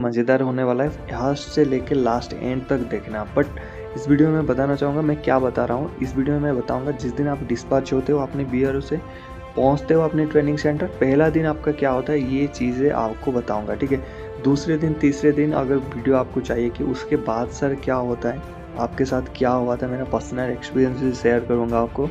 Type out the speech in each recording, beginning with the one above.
मज़ेदार होने वाला है, यहाँ से लेके लास्ट एंड तक देखना। बट इस वीडियो में बताना चाहूँगा मैं क्या बता रहा हूँ। इस वीडियो में मैं बताऊँगा जिस दिन आप डिस्पैच होते हो अपने बीआरओ से पहुँचते हो अपने ट्रेनिंग सेंटर, पहला दिन आपका क्या होता है ये चीज़ें आपको बताऊँगा, ठीक है। दूसरे दिन तीसरे दिन अगर वीडियो आपको चाहिए कि उसके बाद सर क्या होता है, आपके साथ क्या हुआ था, मेरा पर्सनल एक्सपीरियंस शेयर करूँगा आपको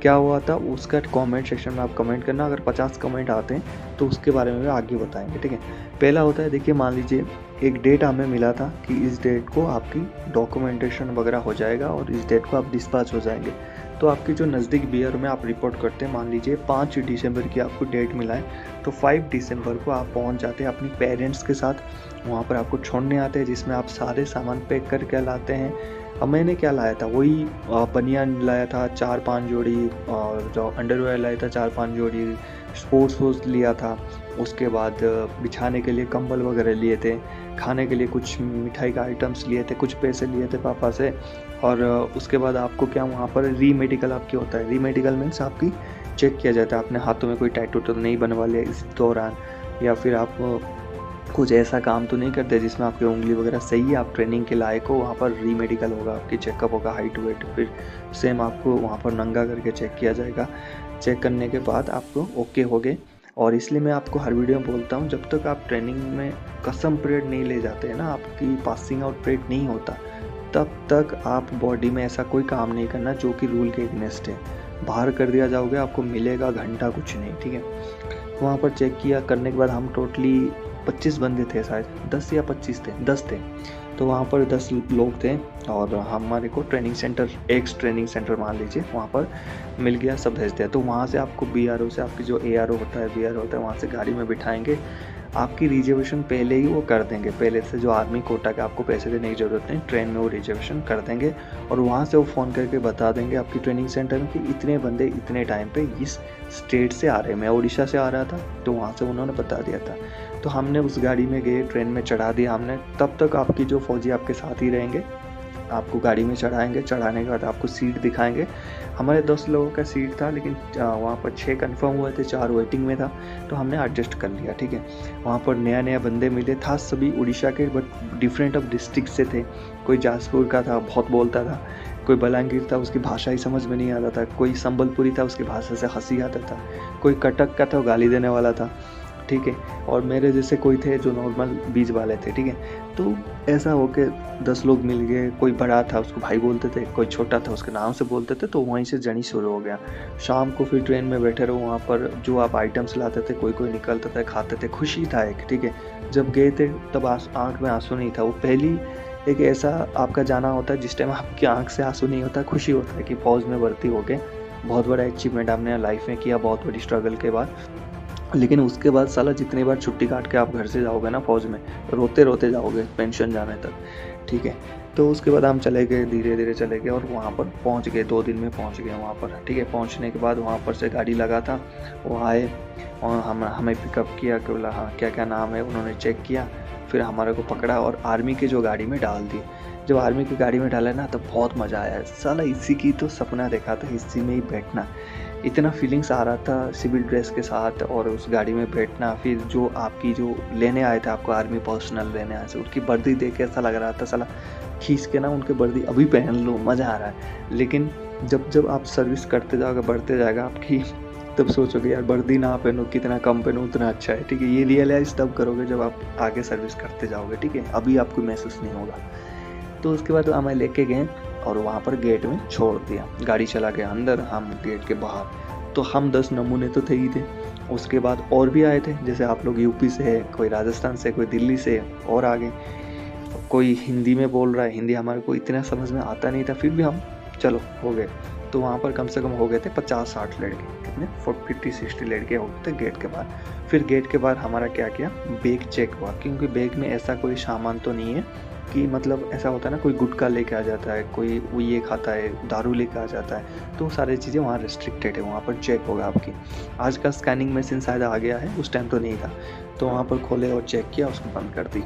क्या हुआ था, उसका कमेंट सेक्शन में आप कमेंट करना। अगर 50 कमेंट आते हैं तो उसके बारे में भी आगे बताएंगे, ठीक है। पहला होता है, देखिए मान लीजिए एक डेट हमें मिला था कि इस डेट को आपकी डॉक्यूमेंटेशन वगैरह हो जाएगा और इस डेट को आप डिस्पैच हो जाएंगे। तो आपकी जो नज़दीक बीआरओ में आप रिपोर्ट करते हैं, मान लीजिए 5 दिसंबर की आपको डेट मिला है, तो 5 दिसंबर को आप पहुंच जाते हैं अपनी पेरेंट्स के साथ। वहाँ पर आपको छोड़ने आते हैं जिसमें आप सारे सामान पैक करके लाते हैं। अब मैंने क्या लाया था, वही बनियान लाया था 4-5 जोड़ी, और जो अंडरवेयर लाया था 4-5 जोड़ी, स्पोर्ट्स शूज़ लिया था। उसके बाद बिछाने के लिए कंबल वगैरह लिए थे, खाने के लिए कुछ मिठाई का आइटम्स लिए थे, कुछ पैसे लिए थे पापा से। और उसके बाद आपको क्या वहाँ पर री मेडिकल आपकी होता है। री मेडिकल मीन्स आपकी चेक किया जाता है, अपने हाथों में कोई टैटू तो नहीं बनवा लिया इस दौरान, या फिर आप कुछ ऐसा काम तो नहीं करते जिसमें आपकी उंगली वगैरह सही है, आप ट्रेनिंग के लायक हो। वहाँ पर री मेडिकल होगा, आपकी चेकअप होगा, हाइट वेट, फिर सेम आपको वहाँ पर नंगा करके चेक किया जाएगा। चेक करने के बाद आपको ओके हो गए। और इसलिए मैं आपको हर वीडियो में बोलता हूँ, जब तक आप ट्रेनिंग में कसम परेड नहीं ले जाते हैं ना, आपकी पासिंग आउट परेड नहीं होता, तब तक आप बॉडी में ऐसा कोई काम नहीं करना जो कि रूल के अगेंस्ट है। बाहर कर दिया जाओगे, आपको मिलेगा घंटा कुछ नहीं, ठीक है। वहाँ पर चेक किया करने के बाद हम टोटली 25 बंदे थे, शायद 10 या 25 थे, 10 थे। तो वहाँ पर 10 लोग थे और हमारे को training centre, x training centre मान लीजिए, वहाँ पर मिल गया, सब भेज दिया। तो वहाँ से आपको बीआरओ से, आपकी जो एआरओ होता है, बीआरओ होता है, वहाँ से गाड़ी में बिठाएंगे। आपकी रिजर्वेशन पहले ही वो कर देंगे, पहले से जो आर्मी कोटा के आपको पैसे देने की ज़रूरत नहीं, ट्रेन में वो रिजर्वेशन कर देंगे। और वहाँ से वो फ़ोन करके बता देंगे आपकी ट्रेनिंग सेंटर में कि इतने बंदे इतने टाइम पे इस स्टेट से आ रहे हैं। मैं उड़ीसा से आ रहा था, तो वहाँ से उन्होंने बता दिया था। तो हमने उस गाड़ी में गए, ट्रेन में चढ़ा दिया हमने। तब तक आपकी जो फौजी आपके साथ ही रहेंगे, आपको गाड़ी में चढ़ाएंगे। चढ़ाने के बाद आपको सीट दिखाएंगे। हमारे 10 लोगों का सीट था, लेकिन वहाँ पर 6 कंफर्म हुए थे, 4 वेटिंग में था, तो हमने एडजस्ट कर लिया, ठीक है। वहाँ पर नया नया बंदे मिले था, सभी उड़ीसा के, बट डिफरेंट ऑफ डिस्ट्रिक्ट से थे। कोई जाजपुर का था, बहुत बोलता था, कोई बलांगीर था, उसकी भाषा ही समझ में नहीं आता था, कोई संबलपुरी था, उसकी भाषा से हंसी आता था, कोई कटक का था, गाली देने वाला था, ठीक है। और मेरे जैसे कोई थे जो नॉर्मल बीज वाले थे, ठीक है। तो ऐसा हो के 10 लोग मिल गए। कोई बड़ा था, उसको भाई बोलते थे, कोई छोटा था, उसके नाम से बोलते थे। तो वहीं से जर्नी शुरू हो गया। शाम को फिर ट्रेन में बैठे रहो, वहाँ पर जो आप आइटम्स लाते थे, कोई कोई निकलता था, खाते थे, खुशी था एक, ठीक है। जब गए थे तब आँख में आंसू नहीं था। वो पहली एक ऐसा आपका जाना होता है जिस टाइम आपकी आँख से आंसू नहीं होता, खुशी होता है कि फौज में भर्ती हो गए। बहुत बड़ा अचीवमेंट आपने लाइफ में किया, बहुत बड़ी स्ट्रगल के बाद। लेकिन उसके बाद साला जितनी बार छुट्टी काट के आप घर से जाओगे ना फौज में, रोते रोते जाओगे पेंशन जाने तक, ठीक है। तो उसके बाद हम चले गए, धीरे धीरे चले गए और वहाँ पर पहुँच गए, 2 दिन में पहुँच गए वहाँ पर, ठीक है। पहुँचने के बाद वहाँ पर से गाड़ी लगा था, वो आए और हमें पिकअप किया कि बोला हाँ क्या क्या नाम है, उन्होंने चेक किया, फिर हमारे को पकड़ा और आर्मी के जो गाड़ी में डाल दिए। जब आर्मी की गाड़ी में डाला ना, तो बहुत मज़ा आया। साला इसी की तो सपना देखा था, इसी में ही बैठना। इतना फीलिंग्स आ रहा था सिविल ड्रेस के साथ और उस गाड़ी में बैठना। फिर जो आपकी जो लेने आए थे, आपको आर्मी पर्सनल लेने आए थे, उनकी वर्दी देख के ऐसा लग रहा था साला खींच के ना उनके वर्दी अभी पहन लो, मज़ा आ रहा है। लेकिन जब आप सर्विस करते जाओगे, बढ़ते जाएगा आपकी, तब सोचोगे यार वर्दी ना पहनो, कितना कम पहनो उतना अच्छा है, ठीक है। ये रियलाइज़ तब करोगे जब आप आगे सर्विस करते जाओगे, ठीक है। अभी आपको महसूस नहीं होगा। तो उसके बाद हमें लेके गए और वहाँ पर गेट में छोड़ दिया। गाड़ी चला गया अंदर, हम गेट के बाहर। तो हम 10 नमूने तो थे ही थे। उसके बाद और भी आए थे, जैसे आप लोग यूपी से है, कोई राजस्थान से, कोई दिल्ली से, और आगे कोई हिंदी में बोल रहा है। हिंदी हमारे को इतना समझ में आता नहीं था, फिर भी हम चलो हो गए। तो वहाँ पर कम से कम हो गए थे 50-60 लड़के, कितने 50-60 लड़के हो गए थे गेट के बाहर। फिर गेट के बाहर हमारा क्या किया, बैग चेक हुआ, क्योंकि बैग में ऐसा कोई सामान तो नहीं है कि मतलब ऐसा होता है ना, कोई गुटखा लेके आ जाता है, कोई वो ये खाता है, दारू लेके आ जाता है, तो सारी चीज़ें वहाँ रिस्ट्रिक्टेड है। वहाँ पर चेक होगा आपकी। आज का स्कैनिंग मशीन शायद आ गया है, उस टाइम तो नहीं था। तो वहाँ पर खोले और चेक किया, उसको बंद कर दी।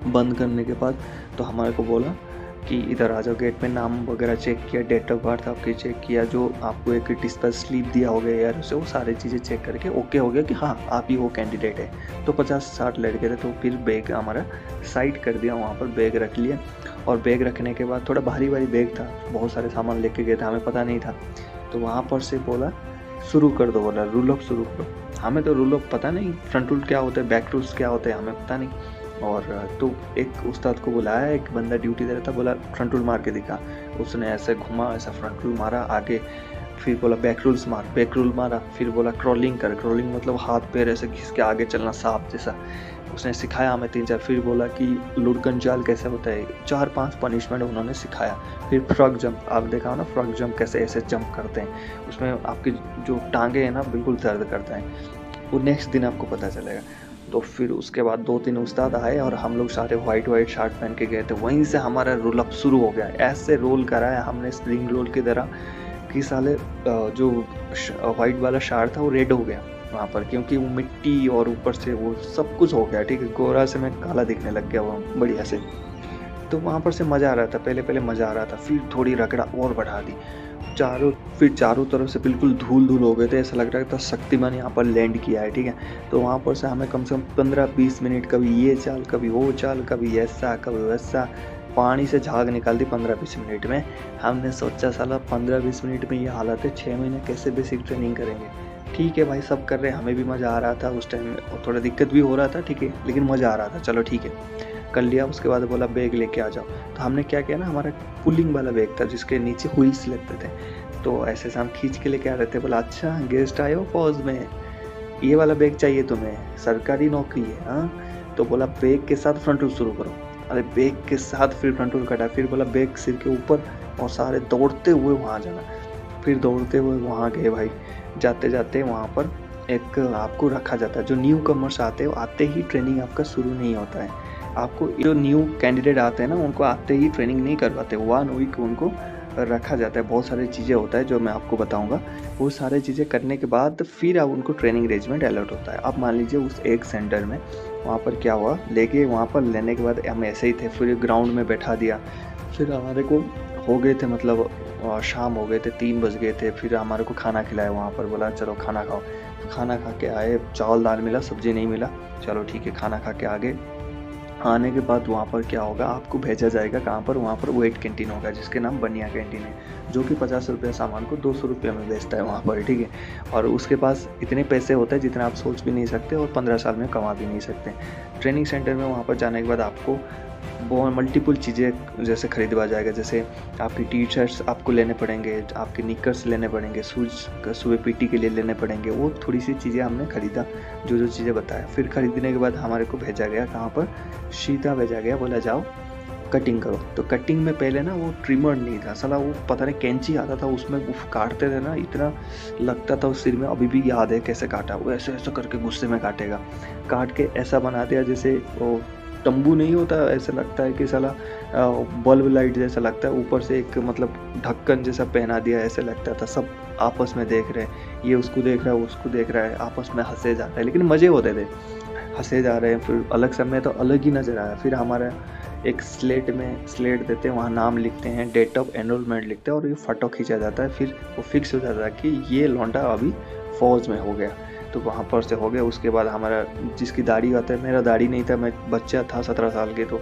बंद करने के बाद तो हमारे को बोला कि इधर आ जाओ, गेट में नाम वगैरह चेक किया, डेट ऑफ बर्थ आपकी चेक किया, जो आपको एक डिस्पैच स्लिप दिया हो गया यार उसे, वो सारी चीज़ें चेक करके ओके हो गया कि हाँ आप ही वो कैंडिडेट है। तो 50-60 लड़के थे, तो फिर बैग हमारा साइड कर दिया, वहाँ पर बैग रख लिया। और बैग रखने के बाद थोड़ा भारी बैग था, बहुत सारे सामान लेके गए थे, हमें पता नहीं था। तो वहाँ पर से बोला शुरू कर दो, बोला रूल ऑफ शुरू करो। हमें तो रूल ऑफ पता नहीं, फ्रंट रूल क्या होता है, बैक रूल्स क्या होते हैं, हमें पता नहीं। और तो एक उस्ताद को बुलाया, एक बंदा ड्यूटी दे रहा था, बोला फ्रंट रूल मार के दिखा। उसने ऐसे घुमा, ऐसा फ्रंट रूल मारा आगे, फिर बोला बैक रूल्स मार, बैक रूल मारा, फिर बोला क्रॉलिंग कर, क्रॉलिंग मतलब हाथ पैर ऐसे घिस के आगे चलना, सांप जैसा। उसने सिखाया हमें 3-4। फिर बोला कि लुढ़कन चाल कैसे होता है, 4-5 पनिशमेंट उन्होंने सिखाया। फिर फ्रॉग जंप, आप देखा हो ना फ्रॉग जंप कैसे ऐसे जंप करते हैं, उसमें आपकी जो टांगे हैं ना बिल्कुल दर्द करता है, वो नेक्स्ट दिन आपको पता चलेगा। तो फिर उसके बाद 2-3 उस्ताद आए और हम लोग सारे वाइट शर्ट पहन के गए थे। वहीं से हमारा रोल अप शुरू हो गया। ऐसे रोल कराया हमने स्प्रिंग रोल की तरह कि साले जो वाइट वाला शर्ट था वो रेड हो गया वहाँ पर, क्योंकि वो मिट्टी और ऊपर से वो सब कुछ हो गया, ठीक है। गोरा से मैं काला दिखने लग गया वो बढ़िया से। तो वहाँ पर से मज़ा आ रहा था, पहले मज़ा आ रहा था, फिर थोड़ी रगड़ा और बढ़ा दी। चारों तरफ से बिल्कुल धूल हो गए थे, ऐसा लग रहा था शक्तिमान यहाँ पर लैंड किया है, ठीक है। तो वहाँ पर से हमें कम से कम 15-20 मिनट, कभी ये चाल कभी वो चाल, कभी ऐसा कभी वैसा, पानी से झाग निकाल दी 15-20 मिनट में। हमने सोचा साला 15-20 मिनट में ये हालत है, 6 महीने कैसे बेसिक ट्रेनिंग करेंगे। ठीक है भाई, सब कर रहे हैं, हमें भी मज़ा आ रहा था उस टाइम, थोड़ा दिक्कत भी हो रहा था, ठीक है, लेकिन मज़ा आ रहा था, चलो ठीक है कर लिया। उसके बाद बोला बैग लेके आ जाओ। तो हमने क्या किया ना, हमारा पुलिंग वाला बैग था जिसके नीचे व्हील्स लगते थे, तो ऐसे से हम खींच के लेके आ रहे थे। बोला अच्छा गेस्ट आए हो फौज में, ये वाला बैग चाहिए तुम्हें, सरकारी नौकरी है हाँ। तो बोला बैग के साथ फ्रंट रूल शुरू करो। अरे बैग के साथ फिर फ्रंट रूल कटा, फिर बोला बैग सिर के ऊपर और सारे दौड़ते हुए वहाँ जाना। फिर दौड़ते हुए वहाँ गए भाई। जाते जाते वहाँ पर एक आपको रखा जाता है, जो न्यू कमर्स आते हैं आते ही ट्रेनिंग आपका शुरू नहीं होता है। आपको जो न्यू कैंडिडेट आते हैं ना उनको आते ही ट्रेनिंग नहीं करवाते, 1 वीक उनको रखा जाता है। बहुत सारी चीज़ें होता है जो मैं आपको बताऊंगा। वो सारी चीज़ें करने के बाद फिर अब उनको ट्रेनिंग रेजिमेंट अलर्ट होता है। अब मान लीजिए उस एक सेंटर में वहाँ पर क्या हुआ, लेके वहाँ पर लेने के बाद हम ऐसे ही थे, फिर ग्राउंड में बैठा दिया। फिर हमारे को हो गए थे मतलब शाम हो गए थे, 3 बज गए थे। फिर हमारे को खाना खिलाया वहाँ पर, बोला चलो खाना खाओ। खाना खा के आए, चावल दाल मिला, सब्जी नहीं मिला, चलो ठीक है खाना खा के आ गए। आने के बाद वहाँ पर क्या होगा, आपको भेजा जाएगा कहाँ पर, वहाँ पर वेट कैंटीन होगा जिसके नाम बनिया कैंटीन है, जो कि 50 रुपये सामान को 200 रुपये में बेचता है वहाँ पर, ठीक है। और उसके पास इतने पैसे होते हैं जितना आप सोच भी नहीं सकते और 15 साल में कमा भी नहीं सकते। ट्रेनिंग सेंटर में वहाँ पर जाने के बाद आपको बहुत मल्टीपल चीज़ें जैसे खरीदवा जाएगा, जैसे आपकी टी शर्ट्स आपको लेने पड़ेंगे, आपके निकर्स लेने पड़ेंगे, सुबह पीटी के लिए लेने पड़ेंगे। वो थोड़ी सी चीज़ें हमने खरीदा, जो चीज़ें बताया। फिर खरीदने के बाद हमारे को भेजा गया कहाँ पर, सीधा भेजा गया, बोला जाओ कटिंग करो। तो कटिंग में पहले ना वो ट्रिमर नहीं था साला, वो पता नहीं कैंची आता था उसमें काटते थे ना, इतना लगता था उस सिर में। अभी भी याद है कैसे काटा, वो ऐसे ऐसे करके गुस्से में काटेगा, काट के ऐसा बना दिया जैसे वो तंबू नहीं होता, ऐसा लगता है कि साला बल्ब लाइट जैसा लगता है, ऊपर से एक मतलब ढक्कन जैसा पहना दिया, ऐसे लगता था। सब आपस में देख रहे हैं, ये उसको देख रहा है, उसको देख रहा है, आपस में हंसे जा रहे हैं, लेकिन मज़े होते थे, हंसे जा रहे हैं। फिर अलग समय तो अलग ही नज़र आया। फिर हमारा एक स्लेट देते हैं, वहाँ नाम लिखते हैं, डेट ऑफ एनरोलमेंट लिखते हैं और ये फ़ोटो खींचा जाता है। फिर वो फिक्स हो जाता है कि ये लौंडा अभी फ़ौज में हो गया। तो वहाँ पर से हो गया। उसके बाद हमारा जिसकी दाढ़ी आता है, मेरा दाढ़ी नहीं था, मैं बच्चा था 17 साल के, तो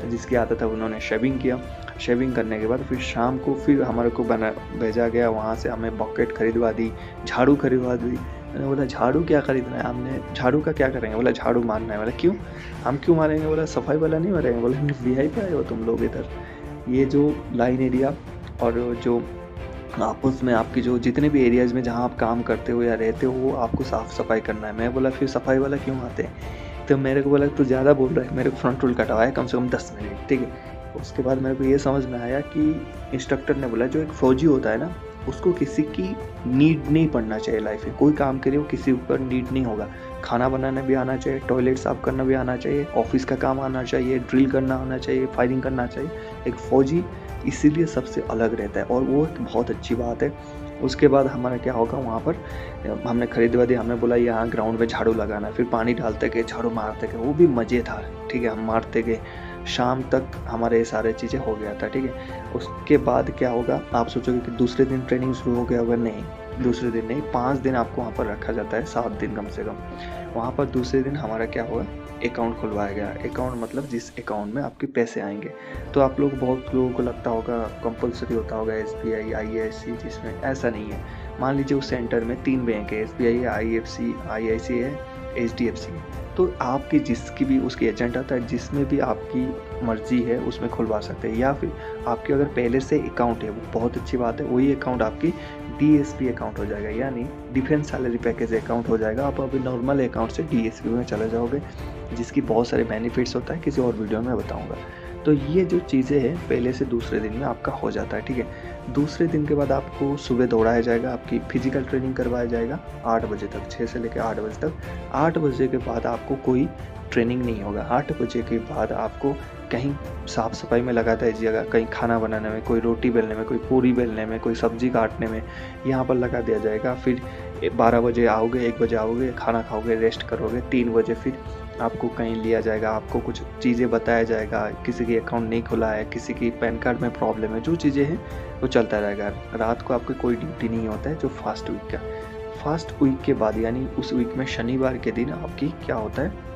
जिसकी आता था उन्होंने शेविंग किया। शेविंग करने के बाद फिर शाम को फिर हमारे को भेजा गया, वहाँ से हमें बकेट खरीदवा दी, झाड़ू खरीदवा दी। मैंने बोला झाड़ू क्या खरीदना है, हमने झाड़ू का क्या करेंगे, बोला झाड़ू मारना है। बोला क्यों, हम क्यों मारेंगे, बोला सफाई वाला नहीं मारेंगे। बोला VIP आए हो तुम लोग इधर, ये जो लाइन एरिया और जो आपस में आपकी जो जितने भी एरियाज़ में जहाँ आप काम करते हो या रहते हो वो आपको साफ़ सफाई करना है। मैं बोला फिर सफाई वाला क्यों आते हैं, तो मेरे को बोला तू ज़्यादा बोल रहा है, मेरे को फ्रंट रोल कटवाया कम से कम 10 मिनट, ठीक है। उसके बाद मेरे को ये समझ में आया कि इंस्ट्रक्टर ने बोला जो एक फ़ौजी होता है ना, उसको किसी की नीड नहीं पड़ना चाहिए लाइफ में। कोई काम करे वो किसी ऊपर नीड नहीं होगा। खाना बनाना भी आना चाहिए, टॉयलेट साफ़ करना भी आना चाहिए, ऑफिस का काम आना चाहिए, ड्रिल करना आना चाहिए, फायरिंग करना चाहिए। एक फ़ौजी इसीलिए सबसे अलग रहता है और वो एक बहुत अच्छी बात है। उसके बाद हमारा क्या होगा, वहाँ पर हमने खरीदवा दिया। हमने बोला यहाँ ग्राउंड में झाड़ू लगाना है, फिर पानी डालते गए, झाड़ू मारते गए, वो भी मज़े था, ठीक है। हम मारते गए, शाम तक हमारे ये सारे चीज़ें हो गया था, ठीक है। उसके बाद क्या होगा, आप सोचोगे कि दूसरे दिन ट्रेनिंग शुरू हो गया होगा, नहीं, दूसरे दिन नहीं, 5 दिन आपको वहाँ पर रखा जाता है, 7 दिन कम से कम। वहाँ पर दूसरे दिन हमारा क्या होगा, अकाउंट खुलवाया गया। अकाउंट मतलब जिस अकाउंट में आपके पैसे आएंगे। तो आप लोग, बहुत लोगों को लगता होगा कंपलसरी होता होगा SBI, IIFC, जिसमें ऐसा नहीं है। मान लीजिए उस सेंटर में 3 बैंक है, SBI है, IFC, IIC है, HDFC है। तो आपकी जिसकी भी उसकी एजेंट आता है, जिसमें भी आपकी मर्जी है उसमें खुलवा सकते हैं। या फिर आपके अगर पहले से अकाउंट है, वो बहुत अच्छी बात है, वही अकाउंट आपकी DSP अकाउंट हो जाएगा, यानी डिफेंस सैलरी पैकेज अकाउंट हो जाएगा। आप अभी नॉर्मल अकाउंट से DSP में चले जाओगे, जिसकी बहुत सारे बेनिफिट्स होता है, किसी और वीडियो में बताऊंगा। तो ये जो चीज़ें हैं पहले से दूसरे दिन में आपका हो जाता है, ठीक है। दूसरे दिन के बाद आपको सुबह दौड़ाया जाएगा, आपकी फिजिकल ट्रेनिंग करवाया जाएगा 8 बजे तक, 6 से लेकर 8 बजे तक। 8 बजे के बाद आपको कोई ट्रेनिंग नहीं होगा। 8 बजे के बाद आपको कहीं साफ़ सफाई में लगा दिया जाएगा, कहीं खाना बनाने में, कोई रोटी बेलने में, कोई पूरी बेलने में, कोई सब्जी काटने में, यहाँ पर लगा दिया जाएगा। फिर 12 बजे आओगे, 1 बजे आओगे, खाना खाओगे, रेस्ट करोगे, 3 बजे फिर आपको कहीं लिया जाएगा, आपको कुछ चीज़ें बताया जाएगा, किसी की अकाउंट नहीं खुला है, किसी की पैन कार्ड में प्रॉब्लम है, जो चीज़ें हैं वो चलता रहेगा। रात को आपको कोई ड्यूटी नहीं होता है, जो फास्ट वीक का। फास्ट वीक के बाद यानी उस वीक में शनिवार के दिन आपकी क्या होता है,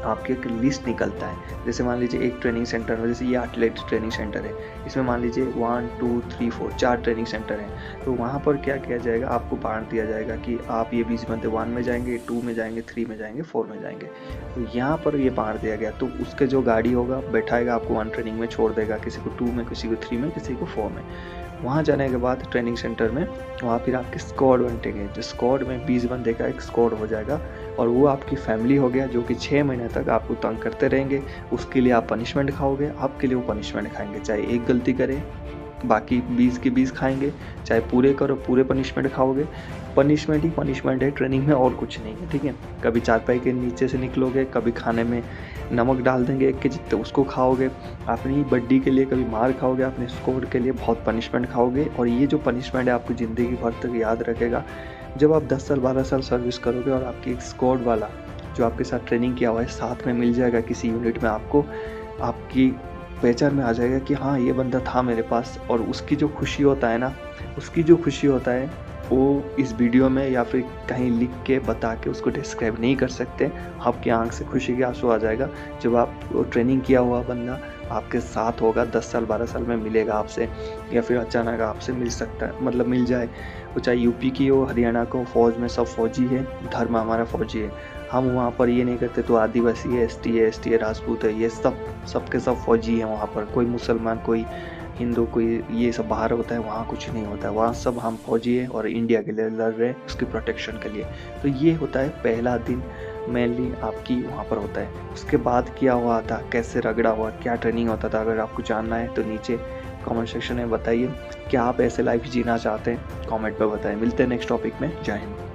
आपकी एक लिस्ट निकलता है। जैसे मान लीजिए एक ट्रेनिंग सेंटर में, जैसे ये एथलेट ट्रेनिंग सेंटर है, इसमें मान लीजिए 1 2 3 4 4 ट्रेनिंग सेंटर हैं। तो वहाँ पर क्या किया जाएगा, आपको बांट दिया जाएगा कि आप ये 20 बंदे 1 में जाएंगे, 2 में जाएंगे, 3 में जाएंगे, 4 में जाएंगे। तो यहाँ पर ये बांट दिया गया। तो उसके जो गाड़ी होगा बैठाएगा, आपको 1 ट्रेनिंग में छोड़ देगा, किसी को 2 में, किसी को 3 में, किसी को 4 में। वहाँ जाने के बाद ट्रेनिंग सेंटर में वहाँ फिर आपके स्क्वाड बंटेंगे। जो स्क्वाड में 20 बंदे का एक स्क्वाड हो जाएगा, और वो आपकी फैमिली हो गया, जो कि 6 महीने तक आपको तंग करते रहेंगे। उसके लिए आप पनिशमेंट खाओगे, आपके लिए वो पनिशमेंट खाएंगे। चाहे एक गलती करें, बाकी 20 के 20 खाएंगे, चाहे पूरे करो, पूरे पनिशमेंट खाओगे। पनिशमेंट ही पनिशमेंट है ट्रेनिंग में, और कुछ नहीं है, ठीक है। कभी चारपाई के नीचे से निकलोगे, कभी खाने में नमक डाल देंगे 1 kg, तो उसको खाओगे। अपनी बड्डी के लिए कभी मार खाओगे, अपने स्क्वाड के लिए बहुत पनिशमेंट खाओगे। और ये जो पनिशमेंट है आपको ज़िंदगी भर तक याद रखेगा। जब आप 10 साल 12 साल सर्विस करोगे और आपकी एक स्क्वाड वाला जो आपके साथ ट्रेनिंग किया हुआ है साथ में मिल जाएगा किसी यूनिट में, आपको आपकी पहचान में आ जाएगा कि हाँ ये बंदा था मेरे पास। और उसकी जो खुशी होता है ना, उसकी जो खुशी होता है वो इस वीडियो में या फिर कहीं लिख के बता के उसको डिस्क्राइब नहीं कर सकते। आपकी आंख से खुशी के आंसू आ जाएगा जब आप ट्रेनिंग किया हुआ बंदा आपके साथ होगा, 10 साल 12 साल में मिलेगा आपसे, या फिर अचानक आपसे मिल सकता है, मतलब मिल जाए। वो चाहे यूपी की हो, हरियाणा को, फौज में सब फौजी है, धर्म हमारा फौजी है। हम वहाँ पर ये नहीं करते तो आदिवासी है, ST है, राजपूत है, ये सबके सब फौजी हैं वहाँ पर। कोई मुसलमान, कोई हिंदू, कोई ये सब बाहर होता है, वहाँ कुछ नहीं होता है। वहाँ सब हम फौजी है और इंडिया के लिए लड़ रहे हैं, उसकी प्रोटेक्शन के लिए। तो ये होता है पहला दिन, मेनली आपकी वहाँ पर होता है। उसके बाद क्या हुआ था, कैसे रगड़ा हुआ, क्या ट्रेनिंग होता था, अगर आपको जानना है तो नीचे कमेंट सेक्शन में बताइए। क्या आप ऐसे लाइफ जीना चाहते हैं, कमेंट पर बताएं। मिलते हैं नेक्स्ट टॉपिक में। जय हिंद।